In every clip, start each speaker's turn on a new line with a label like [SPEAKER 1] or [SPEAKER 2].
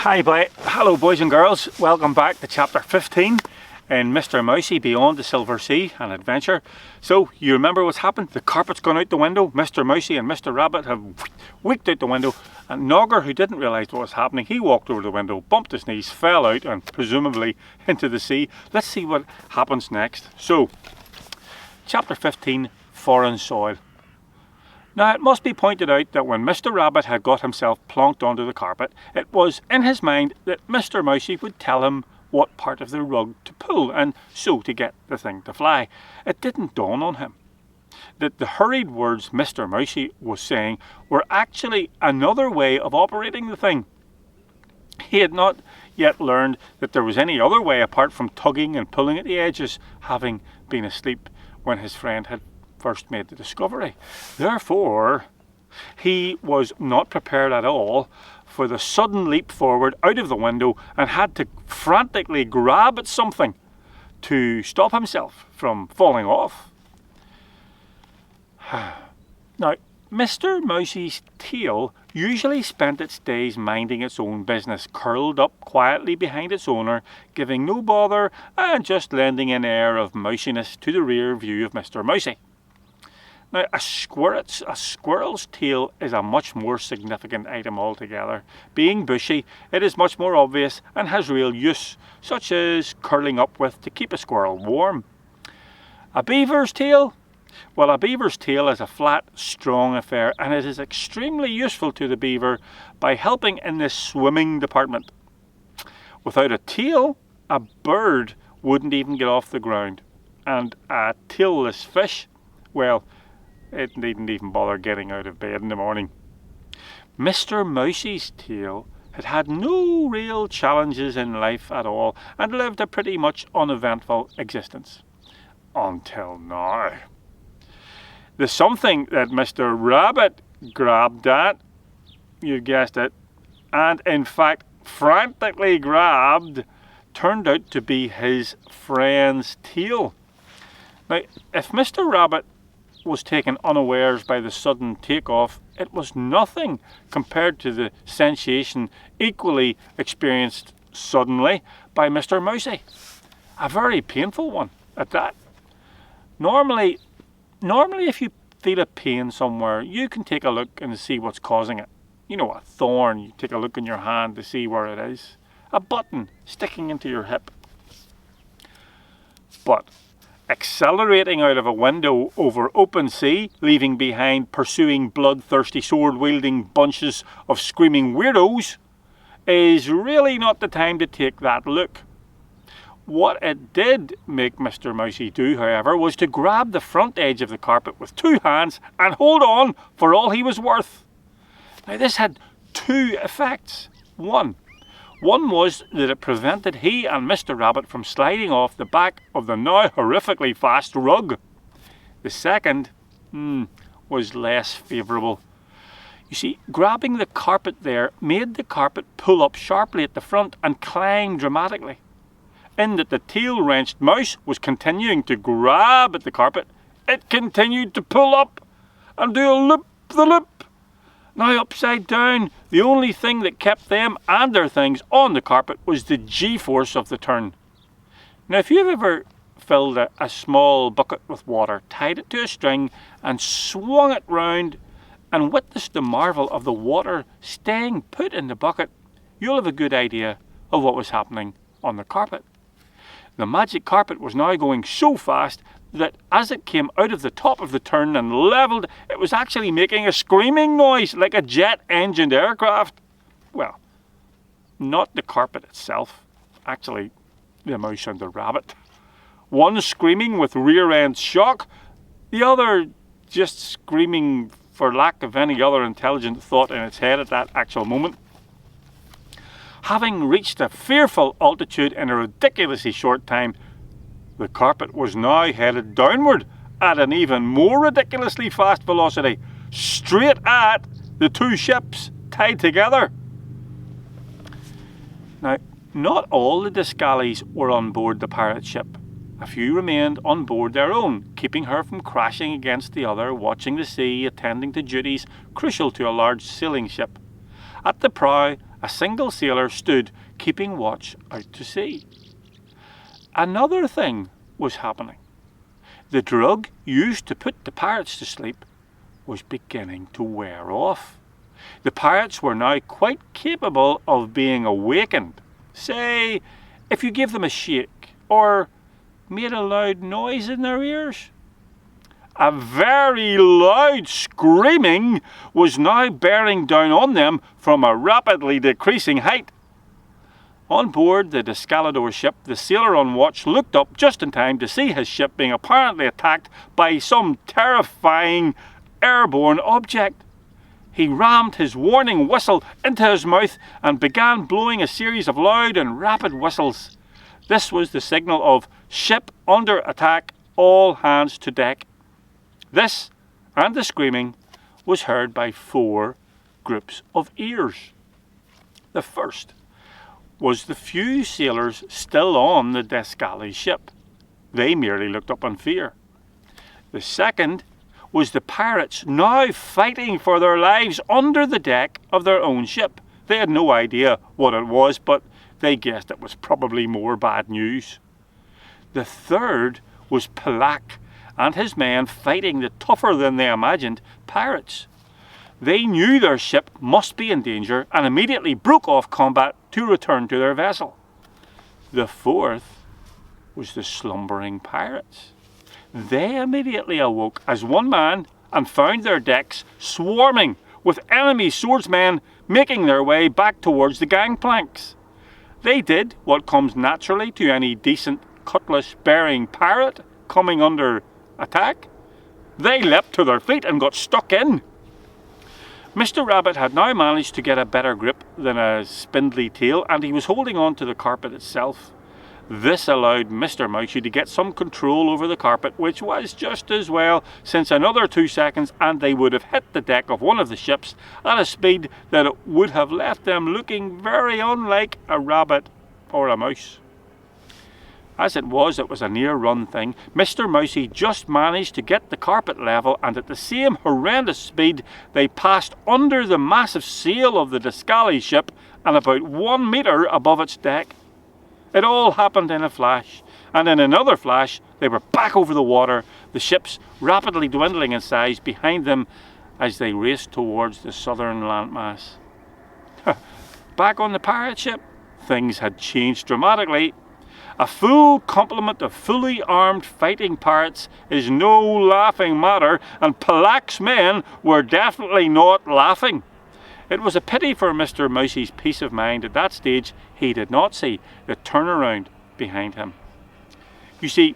[SPEAKER 1] Hello boys and girls, welcome back to chapter 15 in Mr Mousey Beyond the Silver Sea, an adventure. So you remember what's happened? The carpet's gone out the window, Mr Mousey and Mr Rabbit have wicked out the window, and Nogger, who didn't realise what was happening, he walked over the window, bumped his knees, fell out and presumably into the sea. Let's see what happens next. So, chapter 15, Foreign Soil. Now it must be pointed out that when Mr Rabbit had got himself plonked onto the carpet, it was in his mind that Mr Mousey would tell him what part of the rug to pull, and so to get the thing to fly. It didn't dawn on him that the hurried words Mr Mousey was saying were actually another way of operating the thing. He had not yet learned that there was any other way apart from tugging and pulling at the edges, having been asleep when his friend had first made the discovery. Therefore, he was not prepared at all for the sudden leap forward out of the window and had to frantically grab at something to stop himself from falling off. Now, Mr Mousey's tail usually spent its days minding its own business, curled up quietly behind its owner, giving no bother and just lending an air of mousiness to the rear view of Mr Mousey. Now, a squirrel's tail is a much more significant item altogether. Being bushy, it is much more obvious and has real use, such as curling up with to keep a squirrel warm. A beaver's tail? Well, a beaver's tail is a flat, strong affair, and it is extremely useful to the beaver by helping in the swimming department. Without a tail, a bird wouldn't even get off the ground, and a tailless fish, well, it needn't even bother getting out of bed in the morning. Mr Mousey's tail had had no real challenges in life at all and lived a pretty much uneventful existence. Until now. The something that Mr Rabbit grabbed at, you guessed it, and in fact frantically grabbed, turned out to be his friend's tail. Now, if Mr Rabbit was taken unawares by the sudden takeoff, it was nothing compared to the sensation equally experienced suddenly by Mr Mousey. A very painful one at that. Normally if you feel a pain somewhere, you can take a look and see what's causing it. You know, a thorn, you take a look in your hand to see where it is. A button sticking into your hip. But accelerating out of a window over open sea, leaving behind pursuing bloodthirsty sword-wielding bunches of screaming weirdos, is really not the time to take that look. What it did make Mr Mousey do, however, was to grab the front edge of the carpet with two hands and hold on for all he was worth. Now this had two effects. One was that it prevented he and Mr Rabbit from sliding off the back of the now horrifically fast rug. The second was less favourable. You see, grabbing the carpet there made the carpet pull up sharply at the front and climb dramatically. In that the tail-wrenched mouse was continuing to grab at the carpet, it continued to pull up and do a loop-the-loop. Now upside down, the only thing that kept them and their things on the carpet was the G-force of the turn. Now if you've ever filled a small bucket with water, tied it to a string and swung it round and witnessed the marvel of the water staying put in the bucket, you'll have a good idea of what was happening on the carpet. The magic carpet was now going so fast that as it came out of the top of the turn and levelled, it was actually making a screaming noise like a jet-engined aircraft. Well, not the carpet itself, actually the mouse and the rabbit. One screaming with rear-end shock, the other just screaming for lack of any other intelligent thought in its head at that actual moment. Having reached a fearful altitude in a ridiculously short time, the carpet was now headed downward at an even more ridiculously fast velocity, straight at the two ships tied together. Now, not all the Discallies were on board the pirate ship. A few remained on board their own, keeping her from crashing against the other, watching the sea, attending to duties crucial to a large sailing ship. At the prow, A single sailor stood keeping watch out to sea. Another thing was happening. The drug used to put the pirates to sleep was beginning to wear off. The pirates were now quite capable of being awakened. Say, if you give them a shake or made a loud noise in their ears. A very loud screaming was now bearing down on them from a rapidly decreasing height. On board the Descalador ship, the sailor on watch looked up just in time to see his ship being apparently attacked by some terrifying airborne object. He rammed his warning whistle into his mouth and began blowing a series of loud and rapid whistles. This was the signal of "Ship under attack, all hands to deck." This, and the screaming, was heard by 4 groups of ears. The first was the few sailors still on the Descali ship. They merely looked up in fear. The second was the pirates now fighting for their lives under the deck of their own ship. They had no idea what it was, but they guessed it was probably more bad news. The third was Palak and his men fighting the tougher than they imagined pirates. They knew their ship must be in danger and immediately broke off combat to return to their vessel. The fourth was the slumbering pirates. They immediately awoke as one man and found their decks swarming with enemy swordsmen making their way back towards the gangplanks. They did what comes naturally to any decent cutlass-bearing pirate coming under attack. They leapt to their feet and got stuck in. Mr. Rabbit had now managed to get a better grip than a spindly tail, and he was holding on to the carpet itself. This allowed Mr. Mousey to get some control over the carpet, which was just as well, since another 2 seconds and they would have hit the deck of one of the ships at a speed that it would have left them looking very unlike a rabbit or a mouse. As it was a near-run thing. Mr. Mousey just managed to get the carpet level, and at the same horrendous speed they passed under the massive sail of the Descali ship and about 1 metre above its deck. It all happened in a flash, and in another flash they were back over the water, the ships rapidly dwindling in size behind them as they raced towards the southern landmass. Back on the pirate ship, things had changed dramatically. A full complement of fully armed fighting pirates is no laughing matter, and Palak's men were definitely not laughing. It was a pity for Mr. Mousey's peace of mind at that stage he did not see the turnaround behind him. You see,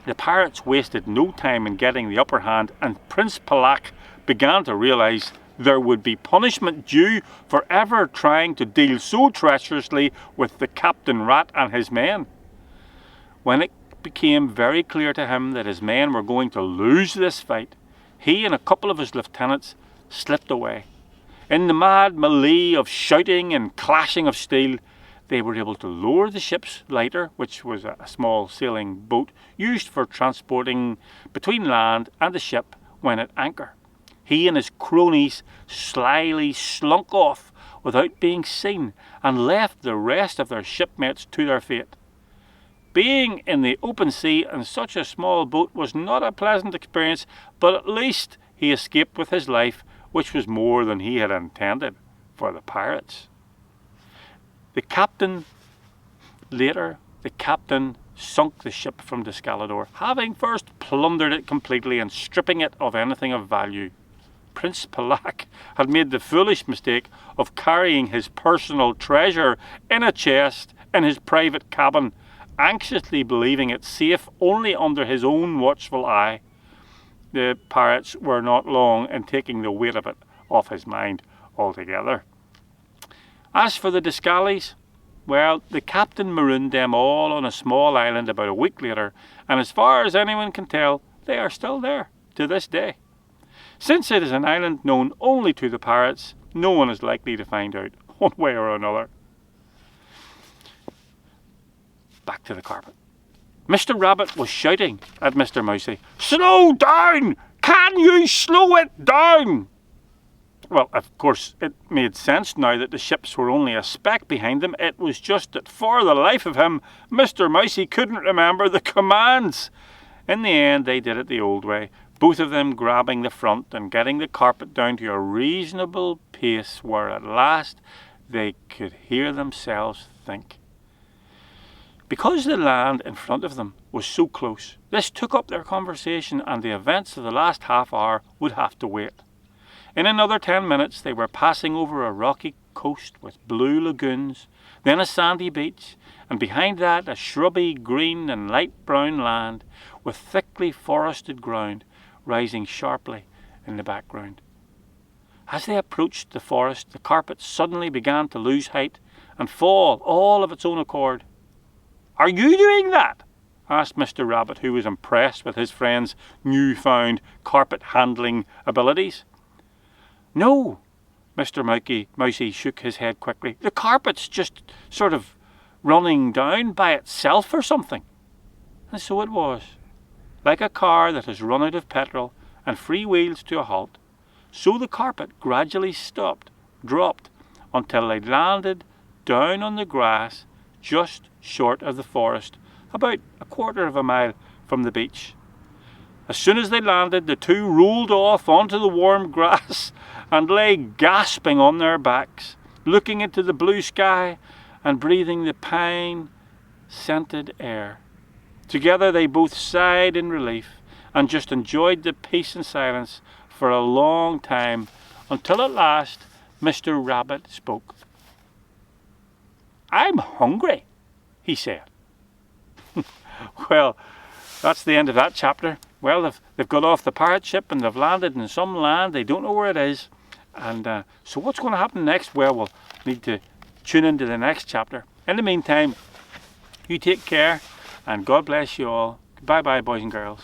[SPEAKER 1] the pirates wasted no time in getting the upper hand, and Prince Palak began to realise there would be punishment due for ever trying to deal so treacherously with the Captain Rat and his men. When it became very clear to him that his men were going to lose this fight, he and a couple of his lieutenants slipped away. In the mad melee of shouting and clashing of steel, they were able to lower the ship's lighter, which was a small sailing boat used for transporting between land and the ship when at anchor. He and his cronies slyly slunk off without being seen and left the rest of their shipmates to their fate. Being in the open sea in such a small boat was not a pleasant experience, but at least he escaped with his life, which was more than he had intended for the pirates. The captain sunk the ship from Descalador, having first plundered it completely and stripping it of anything of value. Prince Palak had made the foolish mistake of carrying his personal treasure in a chest in his private cabin, anxiously believing it safe only under his own watchful eye. The pirates were not long in taking the weight of it off his mind altogether. As for the Descalis, well, the captain marooned them all on a small island about a week later, and as far as anyone can tell, they are still there to this day. Since it is an island known only to the pirates, no one is likely to find out one way or another. Back to the carpet. Mr. Rabbit was shouting at Mr. Mousey, "Slow down! Can you slow it down?" Well, of course, it made sense now that the ships were only a speck behind them. It was just that for the life of him, Mr. Mousey couldn't remember the commands. In the end, they did it the old way, both of them grabbing the front and getting the carpet down to a reasonable pace where at last they could hear themselves think. Because the land in front of them was so close, this took up their conversation, and the events of the last half hour would have to wait. In another 10 minutes they were passing over a rocky coast with blue lagoons, then a sandy beach, and behind that a shrubby green and light brown land with thickly forested ground rising sharply in the background. As they approached the forest, the carpet suddenly began to lose height and fall all of its own accord. "Are you doing that?" asked Mr. Rabbit, who was impressed with his friend's newfound carpet-handling abilities. "No," Mr. Mousey shook his head quickly. "The carpet's just sort of running down by itself or something." And so it was. Like a car that has run out of petrol and freewheels to a halt, so the carpet gradually dropped, until they landed down on the grass just short of the forest, about a quarter of a mile from the beach. As soon as they landed, the two rolled off onto the warm grass and lay gasping on their backs, looking into the blue sky and breathing the pine-scented air. Together they both sighed in relief and just enjoyed the peace and silence for a long time, until at last Mr. Rabbit spoke. "I'm hungry," he said. Well, that's the end of that chapter. Well, they've got off the pirate ship and they've landed in some land. They don't know where it is. And so what's going to happen next? Well, we'll need to tune into the next chapter. In the meantime, you take care and God bless you all. Bye-bye, boys and girls.